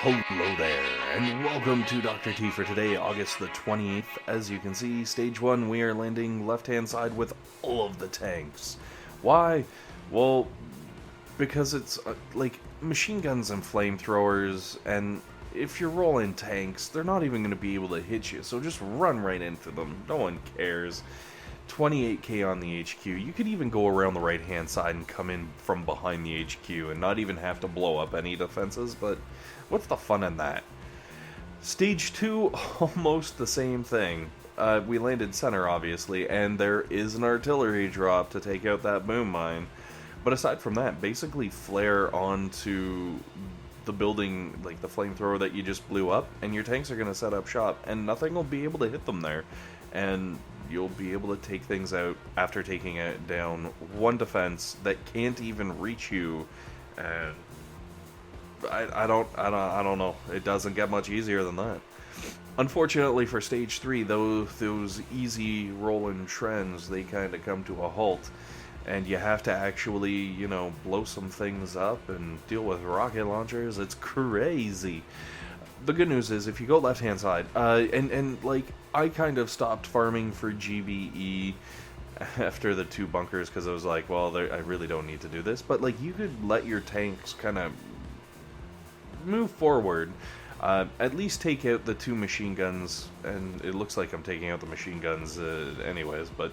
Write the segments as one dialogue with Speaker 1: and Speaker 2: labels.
Speaker 1: Hello there, and welcome to Dr. T for today, August the 28th. As you can see, Stage 1, we are landing left-hand side with all of the tanks. Why? Well, because it's, like, machine guns and flamethrowers, and if you're rolling tanks, they're not even going to be able to hit you, so just run right into them. No one cares. 28k on the HQ. You could even go around the right-hand side and come in from behind the HQ and not even have to blow up any defenses, but what's the fun in that? Stage 2, almost the same thing. We landed center, obviously, and there is an artillery drop to take out that boom mine. But aside from that, basically flare onto the building, like the flamethrower that you just blew up, and your tanks are going to set up shop, and nothing will be able to hit them there. And you'll be able to take things out after taking it down one defense that can't even reach you, and I don't know. It doesn't get much easier than that. Unfortunately for Stage 3, those easy rolling trends, they kind of come to a halt, and you have to actually, you know, blow some things up and deal with rocket launchers. It's crazy. The good news is, if you go left-hand side, and like, I kind of stopped farming for GBE after the 2 bunkers, because I was like, well, I really don't need to do this, but, like, you could let your tanks kind of move forward, at least take out the 2 machine guns, and it looks like I'm taking out the machine guns anyways, but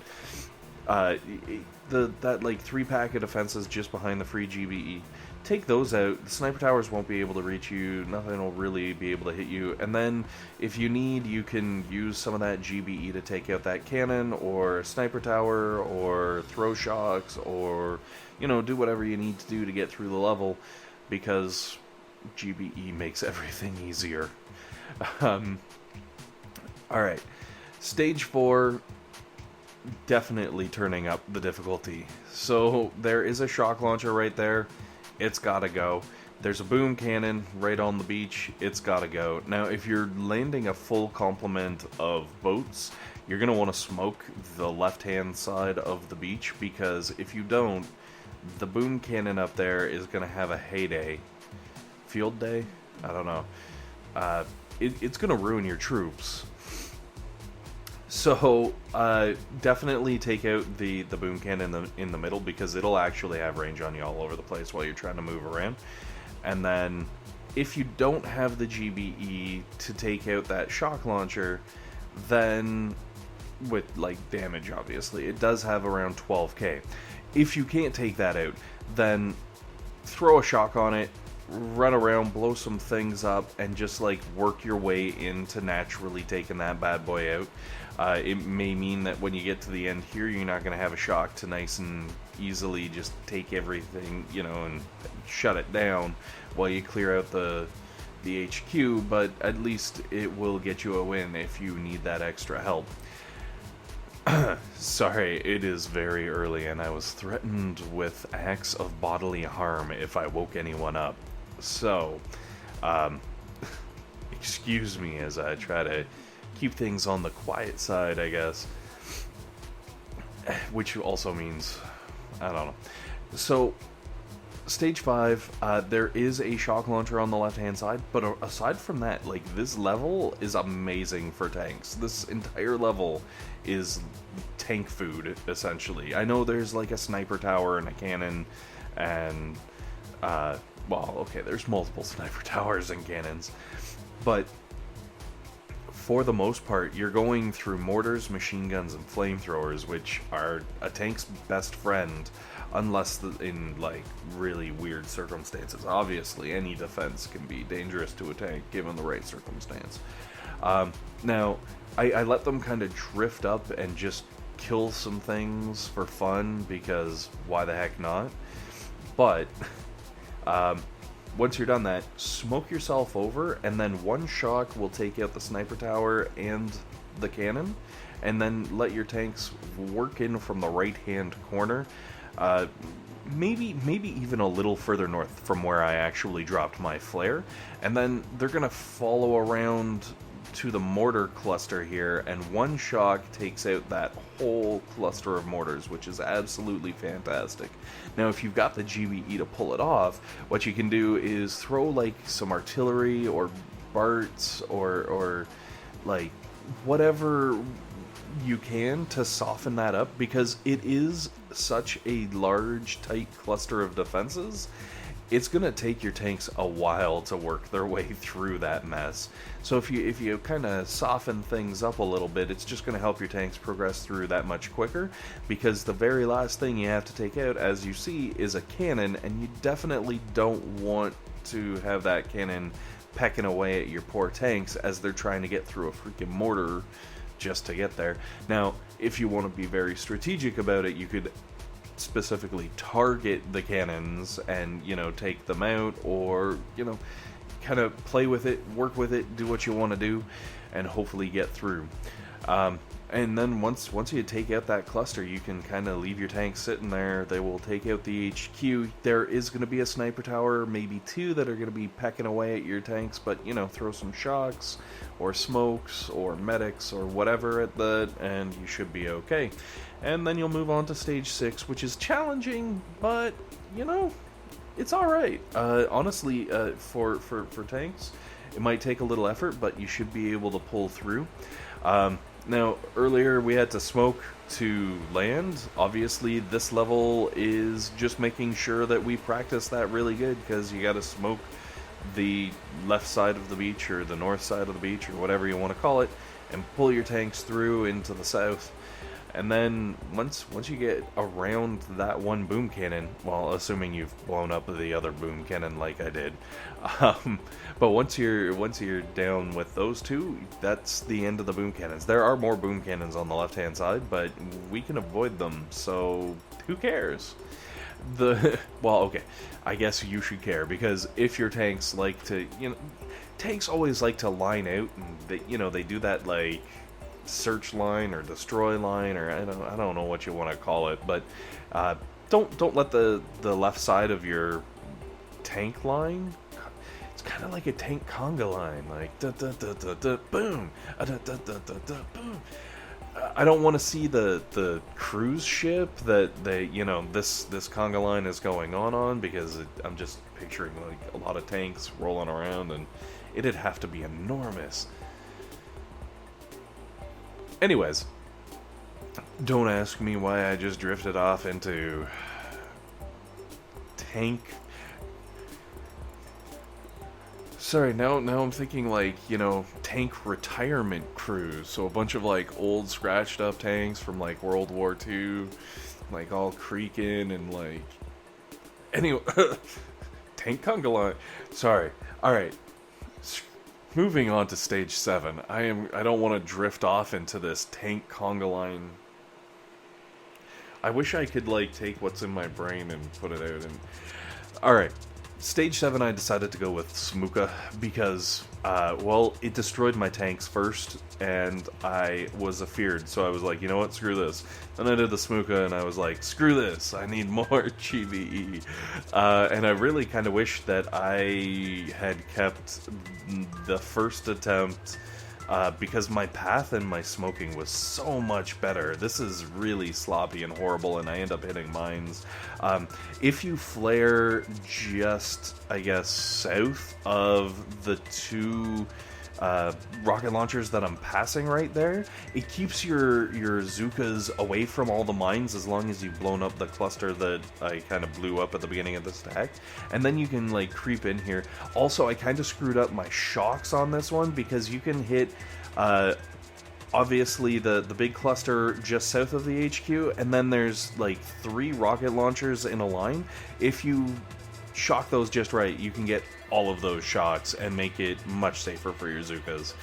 Speaker 1: that like 3-pack of defenses just behind the free GBE, take those out. The sniper towers won't be able to reach you, nothing will really be able to hit you, and then if you need, you can use some of that GBE to take out that cannon, or sniper tower, or throw shocks, or, you know, do whatever you need to do to get through the level, because GBE makes everything easier. Alright, Stage 4, definitely turning up the difficulty. So there is a shock launcher right there, it's gotta go. There's a boom cannon right on the beach, it's gotta go. Now if you're landing a full complement of boats, you're gonna want to smoke the left hand side of the beach, because if you don't, the boom cannon up there is gonna have a heyday. Field day? I don't know. It's gonna ruin your troops. So, definitely take out the boom cannon in the middle, because it'll actually have range on you all over the place while you're trying to move around. And then, if you don't have the GBE to take out that shock launcher, then, with, like, damage, obviously, it does have around 12k. If you can't take that out, then throw a shock on it, run around, blow some things up, and just, like, work your way into naturally taking that bad boy out. It may mean that when you get to the end here, you're not going to have a shock to nice and easily just take everything, you know, and shut it down while you clear out the HQ, but at least it will get you a win if you need that extra help. Sorry, it is very early, and I was threatened with acts of bodily harm if I woke anyone up. So, excuse me as I try to keep things on the quiet side, I guess. Which also means, I don't know. So, Stage 5, there is a shock launcher on the left-hand side, but aside from that, like, this level is amazing for tanks. This entire level is tank food, essentially. I know there's, like, a sniper tower and a cannon, and, well, okay, there's multiple sniper towers and cannons, but for the most part, you're going through mortars, machine guns, and flamethrowers, which are a tank's best friend, unless in, like, really weird circumstances. Obviously, any defense can be dangerous to a tank, given the right circumstance. Now, I let them kind of drift up and just kill some things for fun, because why the heck not? But, once you're done that, smoke yourself over, and then one shock will take out the sniper tower and the cannon, and then let your tanks work in from the right-hand corner, maybe even a little further north from where I actually dropped my flare, and then they're going to follow around to the mortar cluster here, and one shock takes out that whole cluster of mortars, which is absolutely fantastic. Now, if you've got the GBE to pull it off, what you can do is throw like some artillery or Barts or like whatever you can to soften that up, because it is such a large, tight cluster of defenses. It's gonna take your tanks a while to work their way through that mess. So if you kind of soften things up a little bit, it's just gonna help your tanks progress through that much quicker, because the very last thing you have to take out, as you see, is a cannon, and you definitely don't want to have that cannon pecking away at your poor tanks as they're trying to get through a freaking mortar just to get there. Now, if you want to be very strategic about it, you could specifically target the cannons and, you know, take them out, or, you know, kind of play with it, work with it, do what you want to do, and hopefully get through. And then once you take out that cluster, you can kind of leave your tanks sitting there. They will take out the HQ. There is going to be a sniper tower, maybe two, that are going to be pecking away at your tanks, but, you know, throw some shocks or smokes or medics or whatever at that, and you should be okay. And then you'll move on to stage 6, which is challenging, but, you know, it's alright. Honestly, for tanks, it might take a little effort, but you should be able to pull through. Now, earlier we had to smoke to land. Obviously, this level is just making sure that we practice that really good, because you gotta smoke the left side of the beach, or the north side of the beach, or whatever you want to call it, and pull your tanks through into the south. And then once you get around that one boom cannon, well, assuming you've blown up the other boom cannon like I did, but once you're down with those two, that's the end of the boom cannons. There are more boom cannons on the left hand side, but we can avoid them, so who cares? Well, okay, I guess you should care, because if your tanks like to, you know, tanks always like to line out, and they do that like search line or destroy line, or I don't know what you want to call it, but don't let the left side of your tank line. It's kind of like a tank conga line, like da da da da da boom, da da da da da boom. I don't want to see the cruise ship that this conga line is going on, because I'm just picturing like a lot of tanks rolling around, and it'd have to be enormous. Anyways, don't ask me why I just drifted off into tank. Sorry, now I'm thinking like, tank retirement cruise. So a bunch of like old scratched up tanks from like World War II, like all creaking and like... Anyway, tank conga line. Sorry. Alright. Moving on to stage 7, I don't want to drift off into this tank conga line. I wish I could like take what's in my brain and put it out. And all right, stage 7, I decided to go with Zooka because, well, it destroyed my tanks first, and I was afeared. So I was like, you know what, screw this. Then I did the Zooka, and I was like, screw this, I need more GBE. And I really kind of wish that I had kept the first attempt, because my path and my smoking was so much better. This is really sloppy and horrible, and I end up hitting mines. If you flare just, I guess, south of the two rocket launchers that I'm passing right there, it keeps your Zookas away from all the mines as long as you've blown up the cluster that I kind of blew up at the beginning of the stack. And then you can like creep in here. Also, I kind of screwed up my shocks on this one because you can hit obviously the big cluster just south of the HQ, and then there's like 3 rocket launchers in a line. If you shock those just right, you can get all of those shots and make it much safer for your Zookas.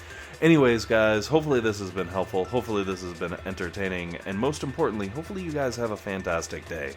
Speaker 1: Anyways, guys, hopefully this has been helpful, hopefully this has been entertaining, and most importantly, hopefully you guys have a fantastic day.